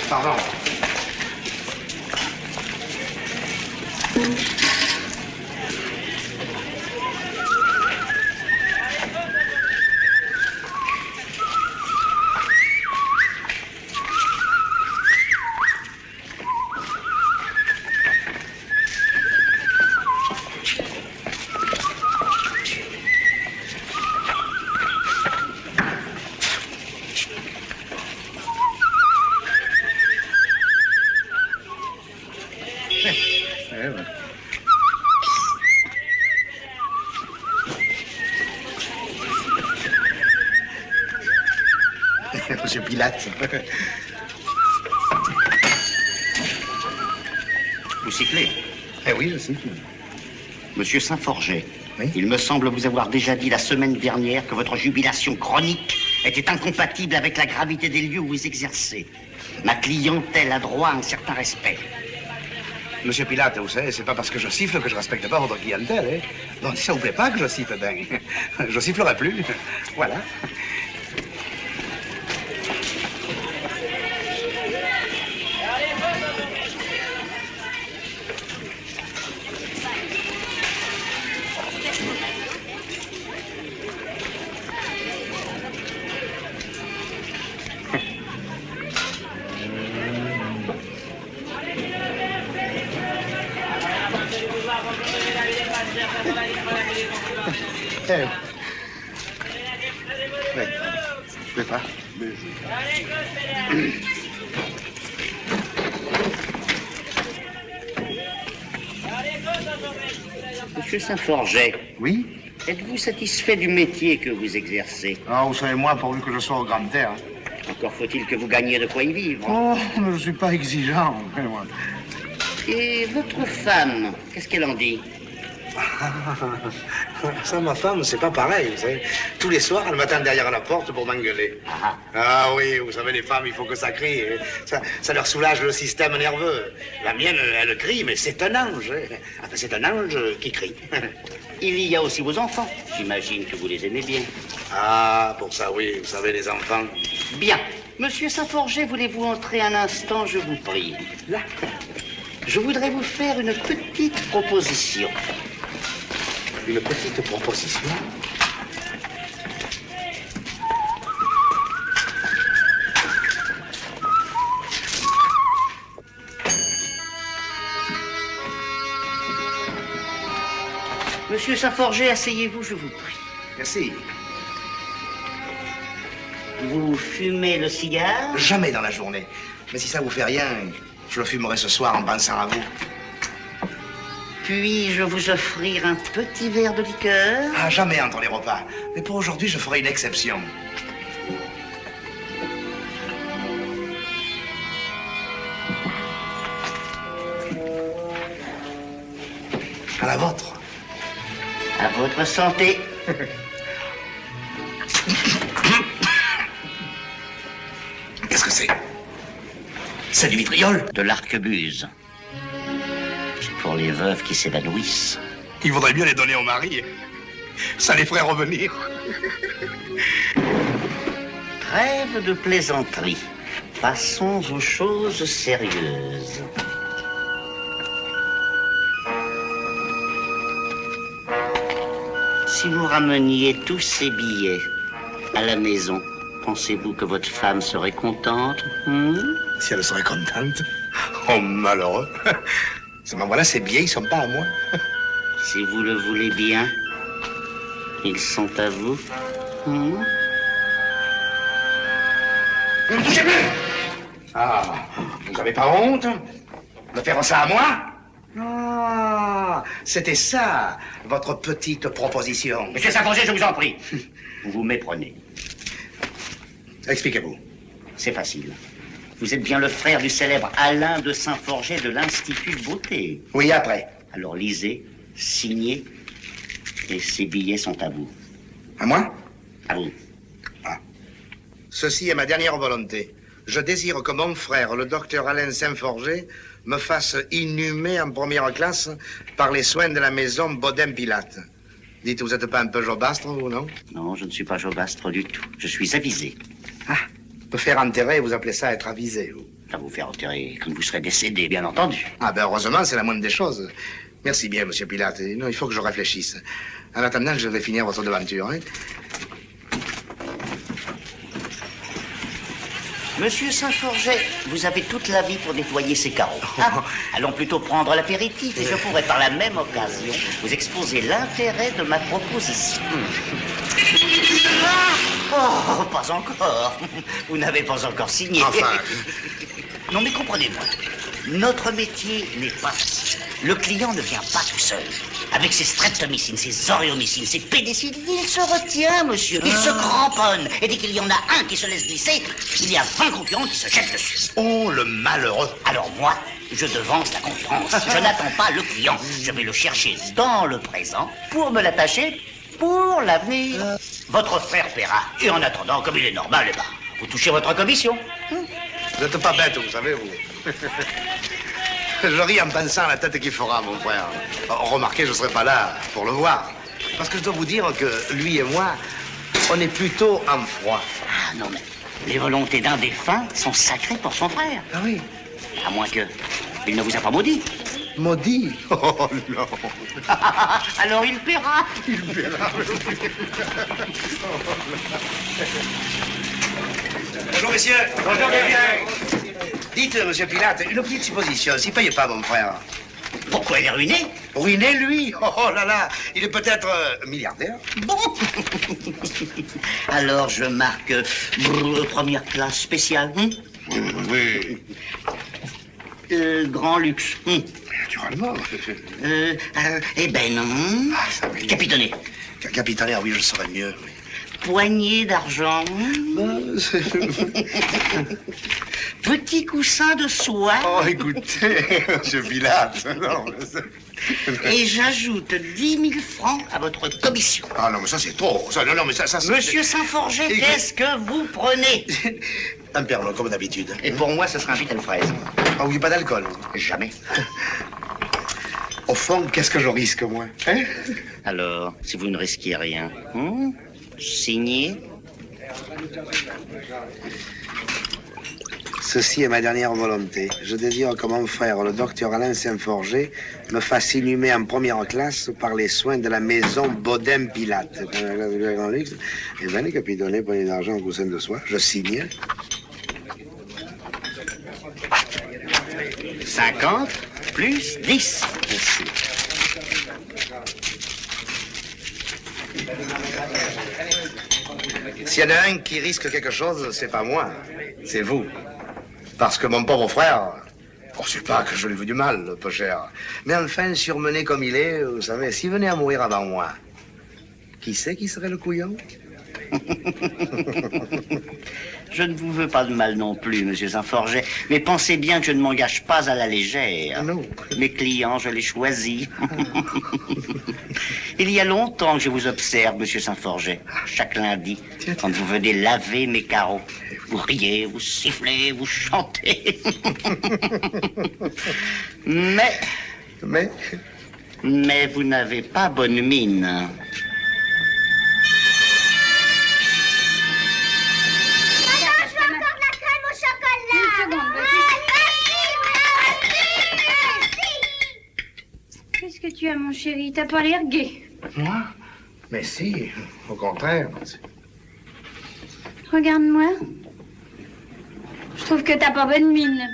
Pardon. Monsieur Pilate. Vous sifflez? Eh oui, je siffle. Monsieur Saint-Forget, oui? Il me semble vous avoir déjà dit la semaine dernière que votre jubilation chronique était incompatible avec la gravité des lieux où vous exercez. Ma clientèle a droit à un certain respect. Monsieur Pilate, vous savez, c'est pas parce que je siffle que je respecte pas votre clientèle, hein. Donc si ça vous plaît pas que je siffle, ben, je sifflerai plus. Voilà. Oui. Je peux pas. Monsieur Saint-Forget. Oui? Êtes-vous satisfait du métier que vous exercez? Ah, vous savez, moi, pourvu que je sois au grand air. Encore faut-il que vous gagniez de quoi y vivre. Oh, je ne suis pas exigeant. Moi. Et votre femme, qu'est-ce qu'elle en dit? Ça, ma femme, c'est pas pareil, vous savez. Tous les soirs, elle m'attend derrière la porte pour m'engueuler. Ah oui, vous savez, les femmes, il faut que ça crie. Ça leur soulage le système nerveux. La mienne, elle crie, mais c'est un ange. Enfin, c'est un ange qui crie. Il y a aussi vos enfants. J'imagine que vous les aimez bien. Ah, pour ça, oui, vous savez, les enfants. Bien. Monsieur Saint-Forget, voulez-vous entrer un instant, je vous prie? Là. Je voudrais vous faire une petite proposition. Une petite proposition? Monsieur Saint-Forget, asseyez-vous, je vous prie. Merci. Vous fumez le cigare? Jamais dans la journée. Mais si ça vous fait rien, je le fumerai ce soir en pensant à vous. Puis-je vous offrir un petit verre de liqueur? Ah, jamais entre les repas. Mais pour aujourd'hui, je ferai une exception. À la vôtre. À votre santé. Qu'est-ce que c'est? C'est du vitriol? De l'arquebuse. Pour les veuves qui s'évanouissent. Il vaudrait mieux les donner au mari. Ça les ferait revenir. Trêve de plaisanterie. Passons aux choses sérieuses. Si vous rameniez tous ces billets à la maison, pensez-vous que votre femme serait contente? Si elle serait contente? Oh, malheureux. Seulement voilà, ces billets, ils sont pas à moi. Si vous le voulez bien, ils sont à vous. Ne me touchez plus! Ah, vous avez pas honte de faire ça à moi? Ah, c'était ça, votre petite proposition. Monsieur Saint-Forget, je vous en prie. Vous vous méprenez. Expliquez-vous. C'est facile. Vous êtes bien le frère du célèbre Alain de Saint-Forget de l'Institut de Beauté. Oui, après. Alors lisez, signez, et ces billets sont à vous. À moi? À vous. Ah. Ceci est ma dernière volonté. Je désire que mon frère, le docteur Alain Saint-Forget, me fasse inhumer en première classe par les soins de la maison Baudin-Pilate. Dites, vous n'êtes pas un peu jobastre, vous, non? Non, je ne suis pas jobastre du tout. Je suis avisé. Ah, me faire enterrer, vous appelez ça être avisé, vous? Ça vous faire enterrer quand vous serez décédé, bien entendu. Ah ben heureusement, c'est la moindre des choses. Merci bien, monsieur Pilate. Non, il faut que je réfléchisse. En attendant, je vais finir votre devanture. Hein. Monsieur Saint-Forget, vous avez toute la vie pour nettoyer ces carreaux. Ah, allons plutôt prendre l'apéritif et je pourrai par la même occasion vous exposer l'intérêt de ma proposition. Oh, pas encore. Vous n'avez pas encore signé. Enfin. Non, mais comprenez-moi. Notre métier n'est pas facile. Le client ne vient pas tout seul. Avec ses streptomycines, ses oriomycines, ses pénicillines, il se retient, monsieur. Il se cramponne. Et dès qu'il y en a un qui se laisse glisser, il y a 20 concurrents qui se jettent dessus. Oh, le malheureux. Alors moi, je devance la concurrence. Je n'attends pas le client. Je vais le chercher dans le présent pour me l'attacher pour l'avenir. Votre frère paiera. Et en attendant, comme il est normal, eh ben, vous touchez votre commission. Vous n'êtes pas bête, vous savez, vous. Je ris en pensant à la tête qu'il fera, mon frère. Remarquez, je ne serai pas là pour le voir. Parce que je dois vous dire que lui et moi, on est plutôt en froid. Ah non, mais les volontés d'un défunt sont sacrées pour son frère. Ah oui? À moins que il ne vous a pas maudit. Maudit? Oh non. Alors il paiera. Il verra. Bonjour, messieurs. Bonjour, bien. Dites, monsieur Pilate, une petite supposition. S'il ne paye pas, mon frère. Pourquoi il est ruiné? Ruiné, lui? Oh là là. Il est peut-être milliardaire. Bon. Alors je marque première classe spéciale. Oui. Grand luxe. Naturellement. Eh ben non. Ah, ça va. Capitonné. Capitaine, oui, je saurais mieux. Oui. Poignée d'argent. Petit coussin de soie. Oh, écoutez, monsieur Pilate. Non, Et j'ajoute 10 000 francs à votre commission. Ah non, mais ça, c'est trop. Ça, non, mais ça... Monsieur Saint-Forget, qu'est-ce que vous prenez? Un Pernod, comme d'habitude. Et pour moi, ce sera un Vitel fraise. Ah oui, pas d'alcool. Jamais. Au fond, qu'est-ce que je risque, moi? Hein? Alors, si vous ne risquiez rien, signez. Ceci est ma dernière volonté. Je désire que mon frère, le docteur Alain Saint-Forget, me fasse inhumer en première classe par les soins de la maison Baudin-Pilate. Grand luxe. Et ben, les capitonnés, poignée d'argent, coussin de soie. Je signe. 50 plus 10. Merci. S'il y en a un qui risque quelque chose, c'est pas moi, c'est vous. Parce que mon pauvre frère, oh, c'est pas que je lui veux du mal, peu cher. Mais enfin, surmené comme il est, vous savez, s'il venait à mourir avant moi, qui c'est qui serait le couillon? Je ne vous veux pas de mal non plus, monsieur Saint-Forget, mais pensez bien que je ne m'engage pas à la légère. Non. Mes clients, je les choisis. Il y a longtemps que je vous observe, monsieur Saint-Forget. Chaque lundi, quand vous venez laver mes carreaux, vous riez, vous sifflez, vous chantez. Mais vous n'avez pas bonne mine. Qu'est-ce que tu as, mon chéri? T'as pas l'air gai. Moi? Mais si, au contraire. Regarde-moi. Je trouve que t'as pas bonne mine.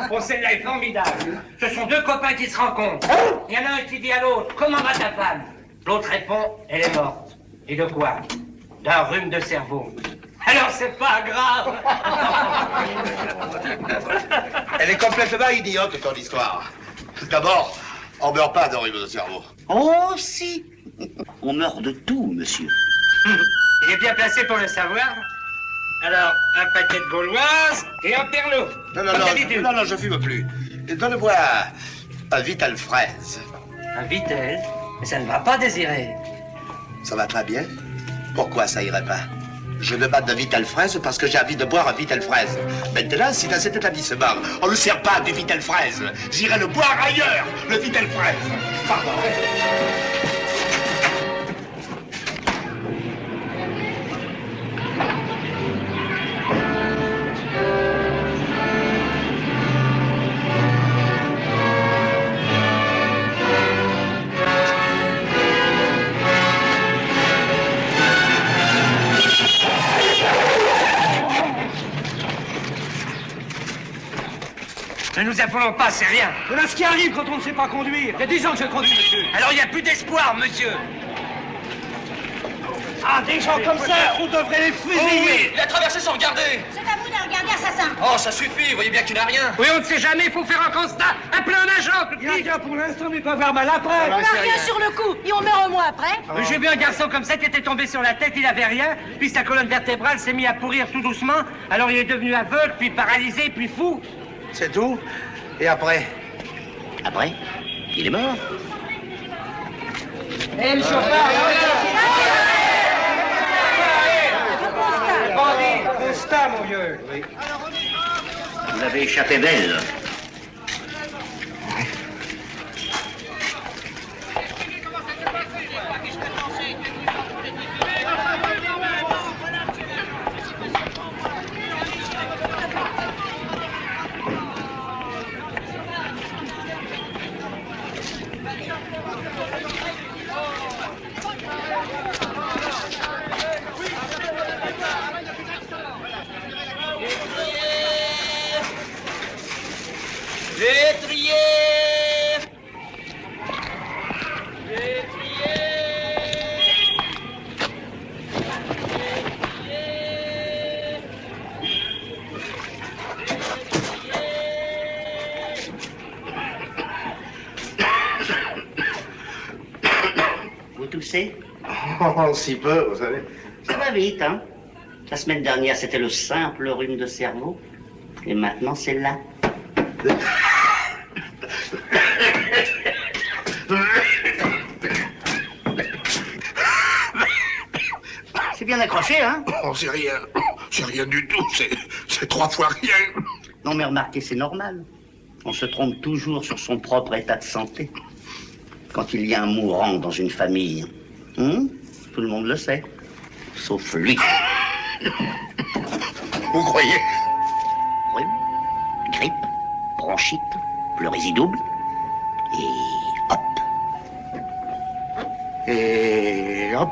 Bon, celle-là est formidable. Ce sont deux copains qui se rencontrent. Il y en a un qui dit à l'autre, comment va ta femme? L'autre répond, elle est morte. Et de quoi? D'un rhume de cerveau. Alors c'est pas grave. Elle est complètement idiote, ton histoire. D'abord, on meurt pas d'un rhume de cerveau. Oh, si. On meurt de tout, monsieur. Il est bien placé pour le savoir. Alors, un paquet de gauloises et un perlot. Non, je fume plus. Donne-moi un Vital fraise. Un Vitel? Mais ça ne va pas, Désiré. Ça va pas bien? Pourquoi ça irait pas? Je demande de Vital fraise parce que j'ai envie de boire un Vital fraise. Maintenant, si dans cet établissement, on ne sert pas du Vital fraise, j'irai le boire ailleurs, le Vital fraise. Pardon. nous affolons pas, c'est rien. Voilà ce qui arrive quand on ne sait pas conduire. Il y a 10 ans que je conduis, monsieur. Alors il n'y a plus d'espoir, monsieur. Ah, des gens comme ça, on devrait les fusiller. Il a traversé sans regarder. C'est à vous de regarder, assassin. Oh, ça suffit, vous voyez bien qu'il n'a rien. Oui, on ne sait jamais, il faut faire un constat. Appelez un agent, tout de suite. Rien pour l'instant, mais pas faire mal après. On n'a rien sur le coup, et on meurt au moins après. J'ai vu un garçon comme ça qui était tombé sur la tête, il avait rien, puis sa colonne vertébrale s'est mise à pourrir tout doucement, alors il est devenu aveugle, puis paralysé, puis fou. C'est tout? Et après? Après, il est mort. Et le chauffeur, bandit, constat, mon vieux. Vous avez échappé belle. Vous toussez? Oh, si peu, vous savez. Ça va vite, hein? La semaine dernière, c'était le simple rhume de cerveau. Et maintenant, c'est là. C'est bien accroché, hein? Oh, c'est rien. C'est rien du tout. C'est 3 fois rien. Non, mais remarquez, c'est normal. On se trompe toujours sur son propre état de santé. Quand il y a un mourant dans une famille, tout le monde le sait. Sauf lui. Vous croyez? Rhume, grippe, bronchite, pleurésie double. Et hop. Et hop.